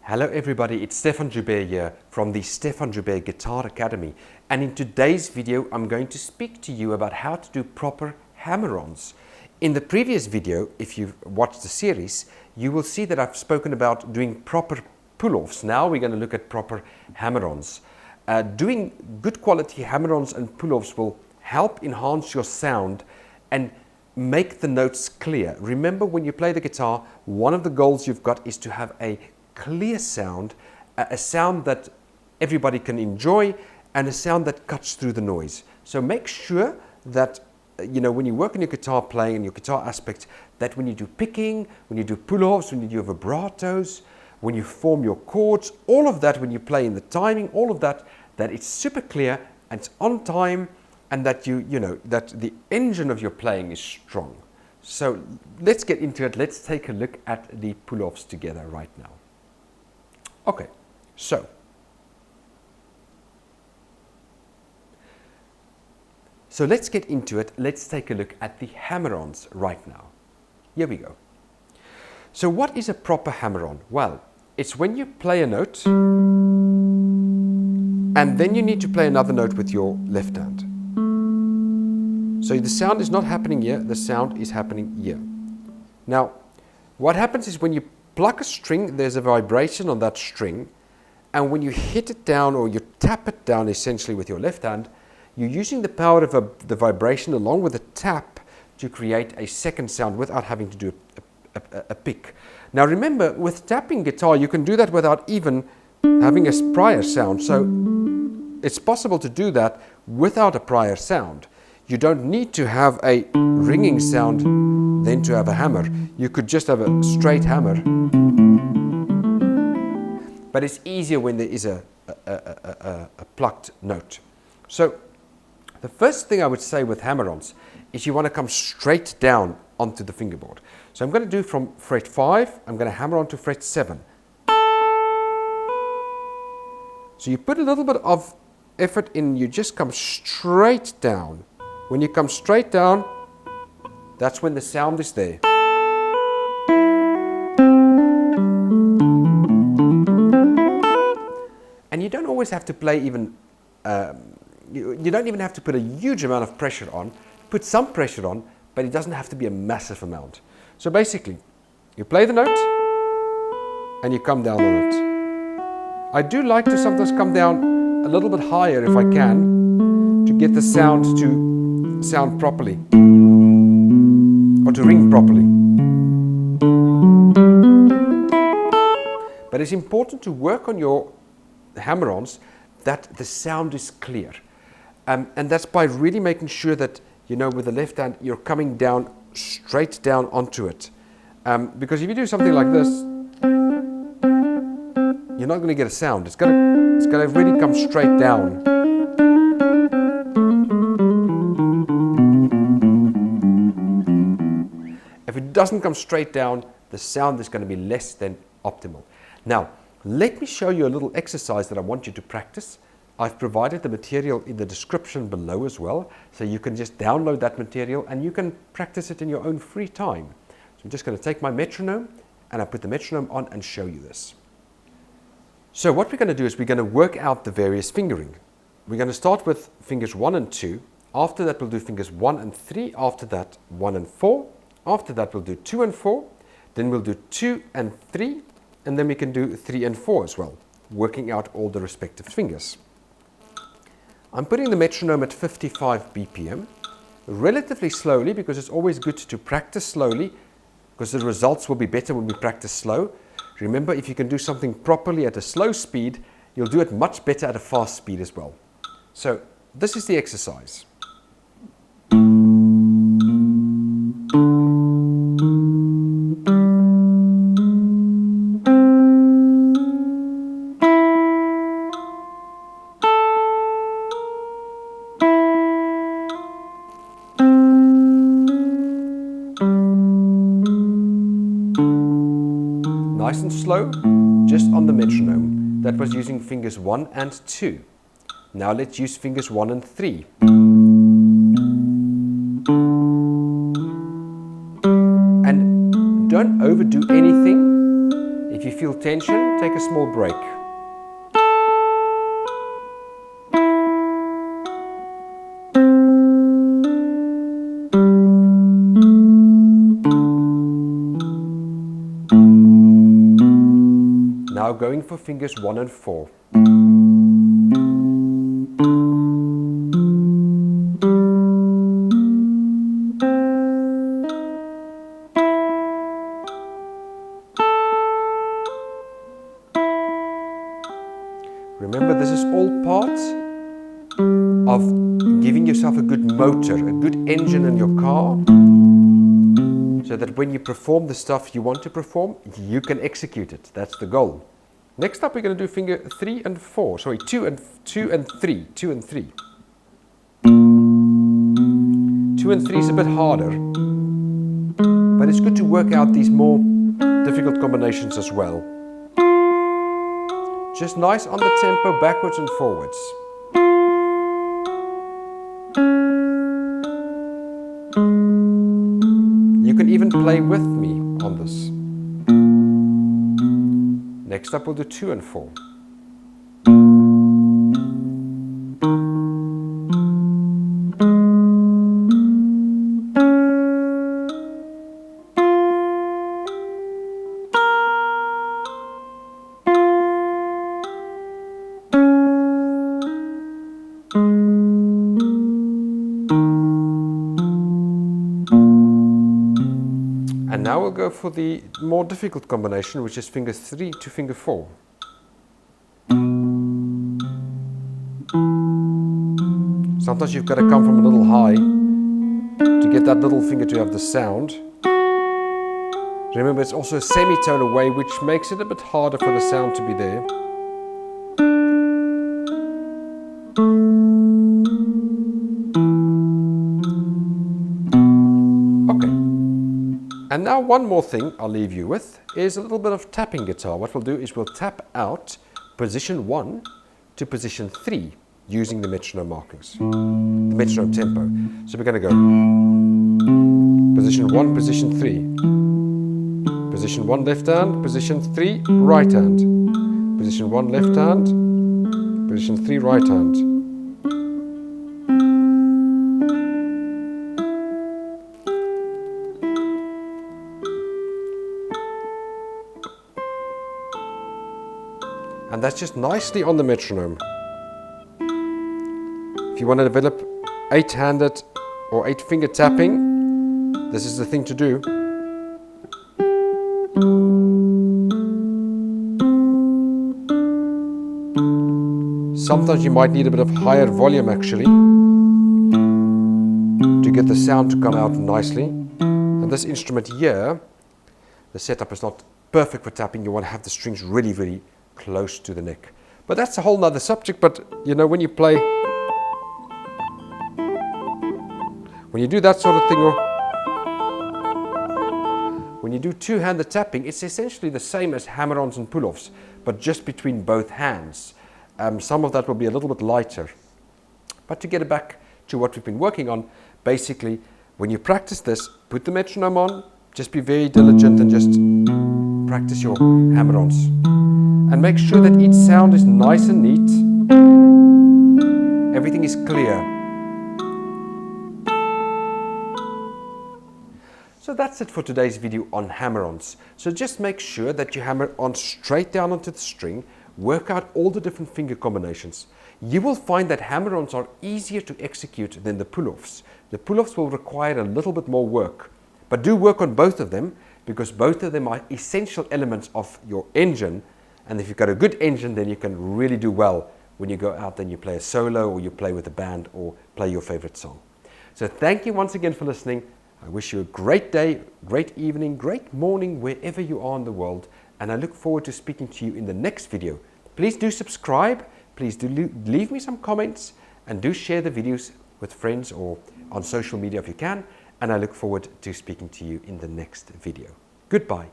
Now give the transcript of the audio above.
Hello everybody, it's Stefan Joubert here from the Stefan Joubert Guitar Academy, and in today's video I'm going to speak to you about how to do proper hammer-ons. In the previous video, if you've watched the series, you will see that I've spoken about doing proper pull-offs. Now we're going to look at proper hammer-ons. Doing good quality hammer-ons and pull-offs will help enhance your sound and make the notes clear. Remember, when you play the guitar, one of the goals you've got is to have a clear sound, a sound that everybody can enjoy, and a sound that cuts through the noise. So make sure that when you work on your guitar playing and your guitar aspects, that when you do picking, when you do pull-offs, when you do vibratos, when you form your chords, all of that, when you play in the timing, all of that, that it's super clear and it's on time, and that that the engine of your playing is strong. So let's get into it. Let's take a look at the pull-offs together right now. Okay, so let's get into it. Let's take a look at the hammer-ons right now. Here we go. So what is a proper hammer-on? Well, it's when you play a note and then you need to play another note with your left hand. So the sound is not happening here, the sound is happening here. Now, what happens is when you pluck a string, there's a vibration on that string, and when you hit it down or you tap it down essentially with your left hand, you're using the power of the vibration along with the tap to create a second sound without having to do a pick. Now remember, with tapping guitar, you can do that without even having a prior sound. So it's possible to do that without a prior sound. You don't need to have a ringing sound then to have a hammer. You could just have a straight hammer. But it's easier when there is a plucked note. So the first thing I would say with hammer-ons is you want to come straight down onto the fingerboard. So I'm going to do from fret 5, I'm going to hammer on to fret 7. So you put a little bit of effort in, you just come straight down. When you come straight down, that's when the sound is there. And you don't always have to play even, you don't even have to put a huge amount of pressure on. Put some pressure on, but it doesn't have to be a massive amount. So basically, you play the note and you come down on it. I do like to sometimes come down a little bit higher if I can, to get the sound to sound properly, or to ring properly. But it's important to work on your hammer-ons that the sound is clear. And that's by really making sure that, with the left hand, you're coming down, straight down onto it. Because if you do something like this, you're not going to get a sound. It's going to really come straight down. If it doesn't come straight down, the sound is going to be less than optimal. Now, let me show you a little exercise that I want you to practice. I've provided the material in the description below as well, so you can just download that material and you can practice it in your own free time. So I'm just going to take my metronome and I put the metronome on and show you this. So what we're going to do is we're going to work out the various fingering. We're going to start with fingers 1 and 2. After that we'll do fingers 1 and 3. After that 1 and 4. After that we'll do 2 and 4. Then we'll do 2 and 3. And then we can do 3 and 4 as well, working out all the respective fingers. I'm putting the metronome at 55 BPM, relatively slowly, because it's always good to practice slowly, because the results will be better when we practice slow. Remember, if you can do something properly at a slow speed, you'll do it much better at a fast speed as well. So this is the exercise. Nice and slow, just on the metronome. That was using fingers 1 and 2. Now let's use fingers 1 and 3. And don't overdo anything. If you feel tension, take a small break. Now going for fingers 1 and 4. Remember, this is all part of giving yourself a good motor, a good engine in your car, so that when you perform the stuff you want to perform, you can execute it. That's the goal. Next up, we're going to do finger 3 and 4. Sorry, 2 and 3. 2 and 3. 2 and 3 is a bit harder, but it's good to work out these more difficult combinations as well. Just nice on the tempo, backwards and forwards. You can even play with me on this. Next up, we'll do 2 and 4. And now we'll go for the more difficult combination, which is finger 3 to finger 4. Sometimes you've got to come from a little high to get that little finger to have the sound. Remember, it's also a semitone away, which makes it a bit harder for the sound to be there. And now one more thing I'll leave you with is a little bit of tapping guitar. What we'll do is we'll tap out position 1 to position 3 using the metronome markings, the metronome tempo. So we're going to go position 1, position 3. Position 1 left hand, position 3 right hand. Position 1 left hand, position 3 right hand. And that's just nicely on the metronome. If you want to develop 8-handed or 8-finger tapping, this is the thing to do. Sometimes you might need a bit of higher volume actually to get the sound to come out nicely. And this instrument here, the setup is not perfect for tapping. You want to have the strings really, really close to the neck. But that's a whole nother subject. But you know, when you play, when you do that sort of thing, or when you do two-handed tapping, it's essentially the same as hammer-ons and pull-offs, but just between both hands. Some of that will be a little bit lighter. But to get it back to what we've been working on, basically, when you practice this, put the metronome on, just be very diligent and just practice your hammer-ons. And make sure that each sound is nice and neat. Everything is clear. So that's it for today's video on hammer-ons. So just make sure that you hammer on straight down onto the string, work out all the different finger combinations. You will find that hammer-ons are easier to execute than the pull-offs. The pull-offs will require a little bit more work, but do work on both of them because both of them are essential elements of your engine. And if you've got a good engine, then you can really do well when you go out and you play a solo or you play with a band or play your favorite song. So thank you once again for listening. I wish you a great day, great evening, great morning, wherever you are in the world. And I look forward to speaking to you in the next video. Please do subscribe. Please do leave me some comments and do share the videos with friends or on social media if you can. And I look forward to speaking to you in the next video. Goodbye.